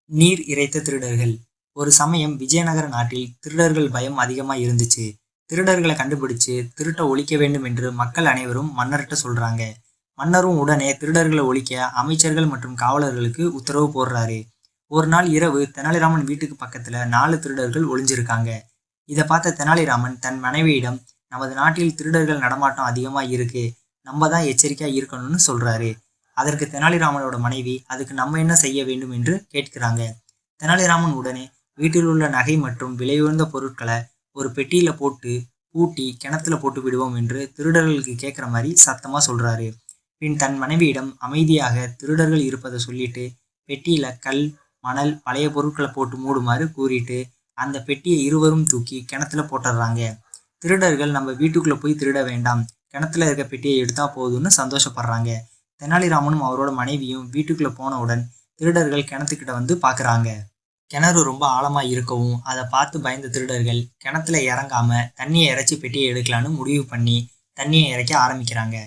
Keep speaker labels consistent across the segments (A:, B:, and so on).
A: நீர் இறைத்த திருடர்கள். ஒரு சமயம் விஜயநகர நாட்டில் திருடர்கள் பயம் அதிகமா இருந்துச்சு. திருடர்களை கண்டுபிடிச்சு திருட்ட ஒழிக்க வேண்டும் என்று மக்கள் அனைவரும் மன்னர்கிட்ட சொல்றாங்க. மன்னரும் உடனே திருடர்களை ஒழிக்க அமைச்சர்கள் மற்றும் காவலர்களுக்கு உத்தரவு போடுறாரு. ஒரு நாள் இரவு தெனாலிராமன் வீட்டுக்கு பக்கத்துல 4 திருடர்கள் ஒளிஞ்சிருக்காங்க. இதை பார்த்த தெனாலிராமன் தன் மனைவியிடம், நமது நாட்டில் திருடர்கள் நடமாட்டம் அதிகமா இருக்கு, நம்ம தான் எச்சரிக்கையா இருக்கணும்னு சொல்றாரு. அதற்கு தெனாலிராமனோட மனைவி, அதுக்கு நம்ம என்ன செய்ய வேண்டும் என்று கேட்கிறாங்க. தெனாலிராமன் உடனே வீட்டில் உள்ள நகை மற்றும் விலையுயர்ந்த பொருட்களை ஒரு பெட்டியில போட்டு பூட்டி கிணத்துல போட்டு விடுவோம் என்று திருடர்களுக்கு கேட்குற மாதிரி சத்தமா சொல்றாரு. பின் தன் மனைவியிடம் அமைதியாக திருடர்கள் இருப்பதை சொல்லிட்டு பெட்டியில கல், மணல், பழைய பொருட்களை போட்டு மூடுமாறு கூறிட்டு அந்த பெட்டியை இருவரும் தூக்கி கிணத்துல போட்டுடுறாங்க. திருடர்கள் நம்ம வீட்டுக்குள்ள போய் திருட வேண்டாம், கிணத்துல இருக்க பெட்டியை எடுத்தா போதும்னு சந்தோஷப்படுறாங்க. தெனாலிராமனும் அவரோட மனைவியும் வீட்டுக்குள்ள போனவுடன் திருடர்கள் கிணத்துக்கிட்ட வந்து பாக்குறாங்க. கிணறு ரொம்ப ஆழமா இருக்கவும் அதை பார்த்து பயந்த திருடர்கள் கிணத்துல இறங்காம தண்ணியை இறைச்சி பெட்டியை எடுக்கலான்னு முடிவு பண்ணி தண்ணியை இறைக்க ஆரம்பிக்கிறாங்க.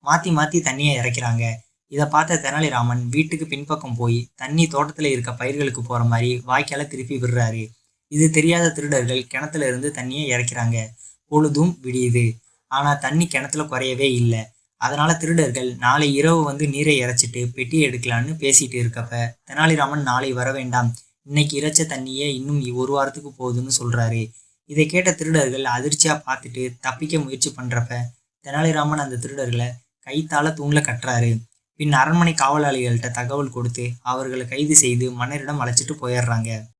A: மாத்தி மாத்தி தண்ணியை இறைக்கிறாங்க. இதை பார்த்த தெனாலிராமன் வீட்டுக்கு பின்பக்கம் போய் தண்ணி தோட்டத்துல இருக்க பயிர்களுக்கு போற மாதிரி வாய்க்கால திருப்பி விடுறாரு. இது தெரியாத திருடர்கள் கிணத்துல இருந்து தண்ணியை இறைக்கிறாங்க. பொழுதும் விடியுது. ஆனா தண்ணி கிணத்துல குறையவே இல்லை. அதனால திருடர்கள் நாளை இரவு வந்து நீரை இறைச்சிட்டு பெட்டியை எடுக்கலான்னு பேசிட்டு இருக்கப்ப தெனாலிராமன் நாளை வர வேண்டாம், இன்னைக்கு இறைச்ச தண்ணியே இன்னும் 1 வாரத்துக்கு போகுதுன்னு சொல்றாரு. இதை கேட்ட திருடர்கள் அதிர்ச்சியா பார்த்துட்டு தப்பிக்க முயற்சி பண்றப்ப தெனாலிராமன் அந்த திருடர்களை கைத்தால தூண்ல கட்டுறாரு. பின் அரண்மனை காவலாளிகள்கிட்ட தகவல் கொடுத்து அவர்களை கைது செய்து மன்னரிடம் அழைச்சிட்டு போயிடுறாங்க.